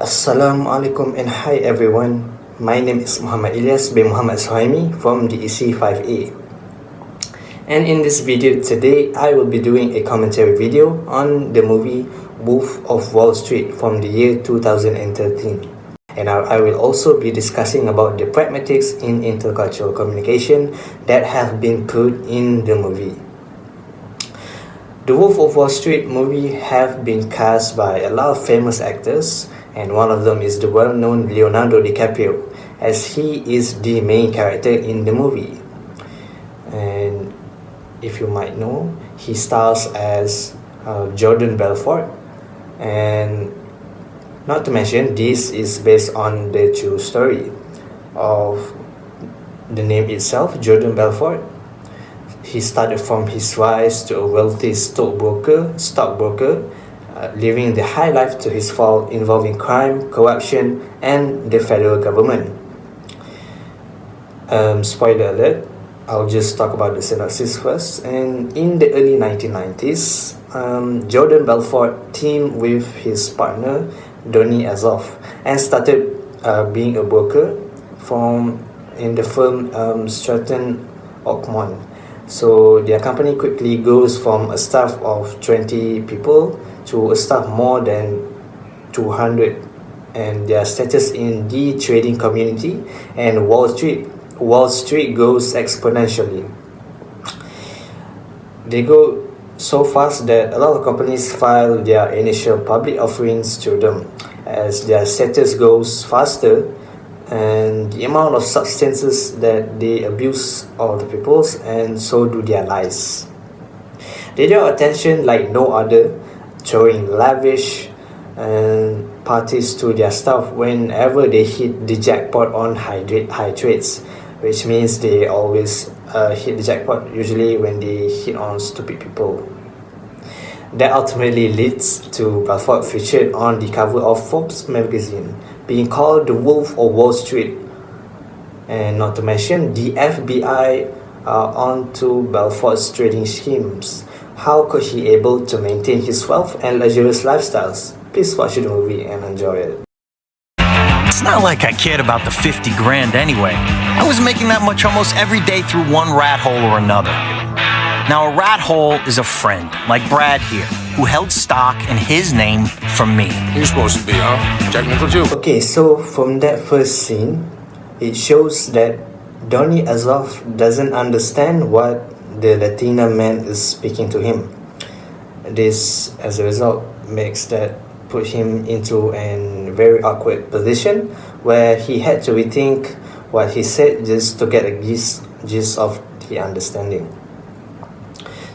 Assalamualaikum and hi everyone. My name is Muhammad Ilyas bin Muhammad Suhaimi from DEC 5A. And in this video today, I will be doing a commentary video on the movie Wolf of Wall Street from the year 2013. And I will also be discussing about the pragmatics in intercultural communication that have been put in the movie. The Wolf of Wall Street movie have been cast by a lot of famous actors, and one of them is the well-known Leonardo DiCaprio, as he is the main character in the movie. And if you might know, he stars as Jordan Belfort, and not to mention this is based on the true story of the name itself, Jordan Belfort. He started from his rise to a wealthy stockbroker, living the high life to his fall involving crime, corruption, and the federal government. Spoiler alert, I'll just talk about the synopsis first. And in the early 1990s, Jordan Belfort teamed with his partner, Donny Azoff, and started being a broker in the firm Stratton Oakmont. So their company quickly goes from a staff of 20 people to a staff more than 200, and their status in the trading community and Wall Street goes exponentially. They go so fast that a lot of companies file their initial public offerings to them, as their status goes faster and the amount of substances that they abuse of the peoples, and so do their lies. They draw attention like no other, throwing lavish parties to their staff whenever they hit the jackpot on high trades, which means they always hit the jackpot usually when they hit on stupid people. That ultimately leads to Belfort featured on the cover of Forbes magazine, being called the Wolf of Wall Street. And not to mention, the FBI are onto Belfort's trading schemes. How could he able to maintain his wealth and luxurious lifestyles? Please watch the movie and enjoy it. It's not like I cared about the 50 grand anyway. I was making that much almost every day through one rat hole or another. Now, a rat hole is a friend, like Brad here, who held stock in his name from me. You're supposed to be, huh? Jack Nickel Jew. Okay, so from that first scene, it shows that Donny Azoff doesn't understand what the Latina man is speaking to him. This, as a result, put him into a very awkward position where he had to rethink what he said just to get a gist of the understanding.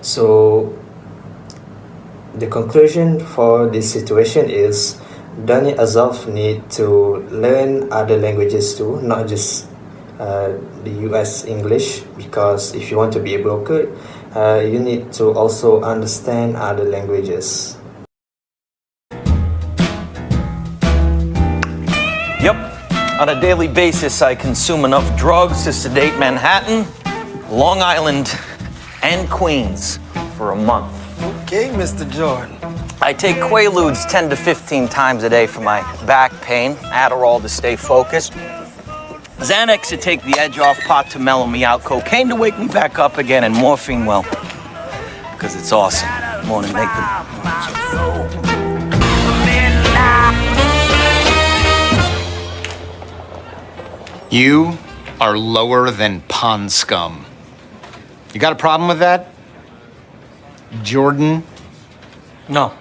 So the conclusion for this situation is Donny Azoff need to learn other languages too, not just the US English, because if you want to be a broker, you need to also understand other languages. Yep, on a daily basis I consume enough drugs to sedate Manhattan, Long Island, and Queens for a month. Okay, Mr. Jordan. I take Quaaludes 10 to 15 times a day for my back pain, Adderall to stay focused, Xanax to take the edge off, pot to mellow me out, cocaine to wake me back up again, and morphine, well, because it's awesome. Want to make You are lower than pond scum. You got a problem with that, Jordan? No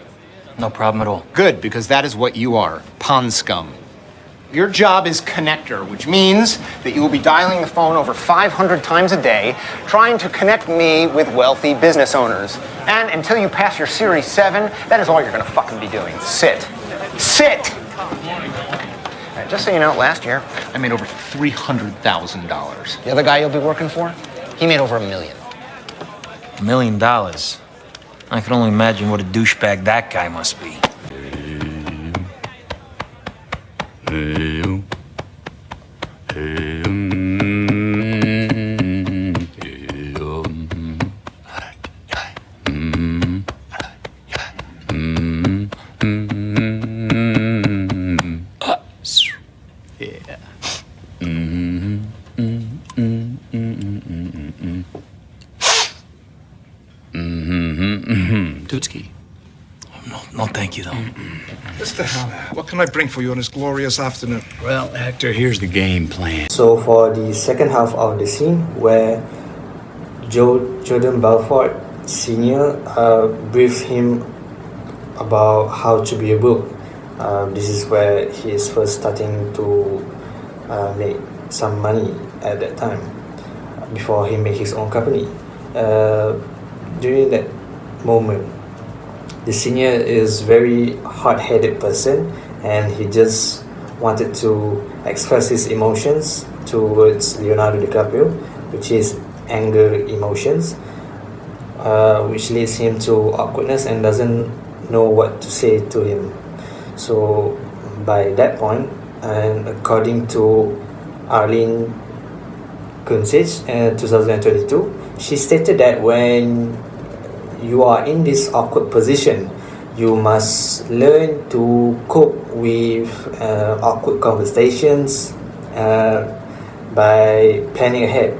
problem at all. Good, because that is what you are, pond scum. Your job is connector, which means that you will be dialing the phone over 500 times a day, trying to connect me with wealthy business owners. And until you pass your Series 7, that is all you're gonna fucking be doing. Sit. Sit! Just so you know, last year, I made over $300,000. The other guy you'll be working for, he made over $1 million. $1 million? I can only imagine what a douchebag that guy must be. can I bring for you on this glorious afternoon? Well, Hector, here's the game plan. So for the second half of the scene where Jordan Belfort Sr. Briefs him about how to be a book. This is where he is first starting to make some money at that time before he made his own company. During that moment, the senior is very hot-headed person, and he just wanted to express his emotions towards Leonardo DiCaprio, which is anger emotions, which leads him to awkwardness and doesn't know what to say to him. So by that point, and according to Arlene Kunsich in 2022, she stated that when you are in this awkward position, you must learn to cope with awkward conversations by planning ahead,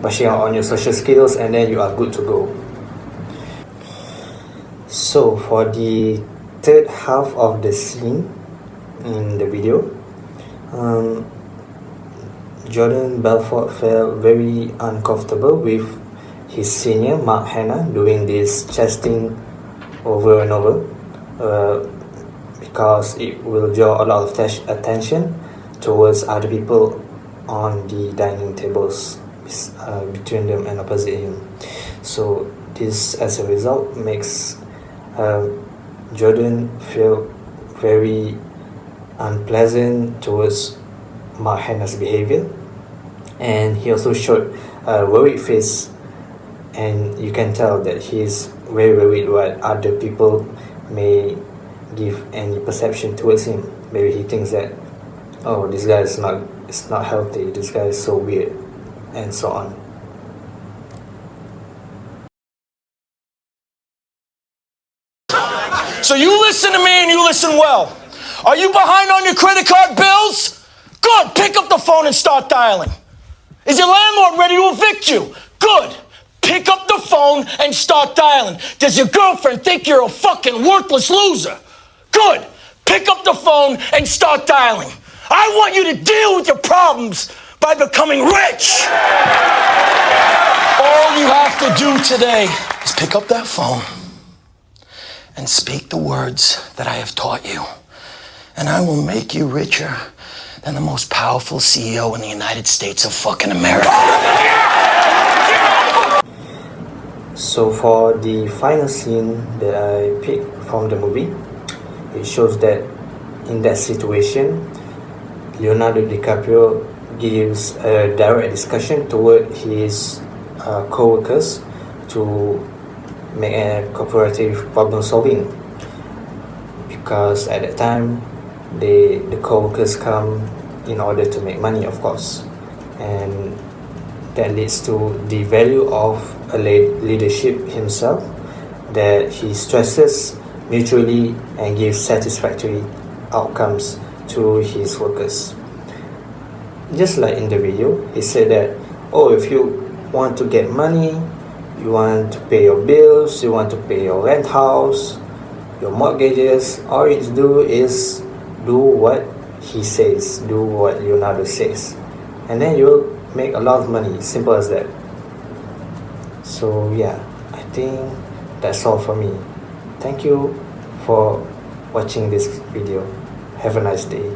brushing up on your social skills, and then you are good to go. So for the third half of the scene in the video, Jordan Belfort felt very uncomfortable with his senior, Mark Hanna, doing this chesting over and over because it will draw a lot of attention towards other people on the dining tables between them and opposite him. So this, as a result, makes Jordan feel very unpleasant towards Mark Hanna's behavior, and he also showed a worried face, and you can tell that he's very worried what other people may give any perception towards him. Maybe he thinks that, oh, this guy is not healthy, this guy is so weird, and so on. So you listen to me and you listen well. Are you behind on your credit card bills? Good, pick up the phone and start dialing. Is your landlord ready to evict you? Good, pick up the phone and start dialing. Does your girlfriend think you're a fucking worthless loser? Good, pick up the phone and start dialing. I want you to deal with your problems by becoming rich. All you have to do today is pick up that phone and speak the words that I have taught you. And I will make you richer than the most powerful CEO in the United States of fucking America. So for the final scene that I picked from the movie, it shows that in that situation, Leonardo DiCaprio gives a direct discussion toward his co-workers to make a cooperative problem solving, because at that time the co-workers come in order to make money, of course, and that leads to the value of a leadership himself, that he stresses mutually and gives satisfactory outcomes to his workers. Just like in the video, he said that, oh, if you want to get money, you want to pay your bills, you want to pay your rent house, your mortgages, all you do is do what he says, do what Leonardo says, and then you'll make a lot of money. Simple as that. So yeah, I think that's all for me. Thank you for watching this video. Have a nice day.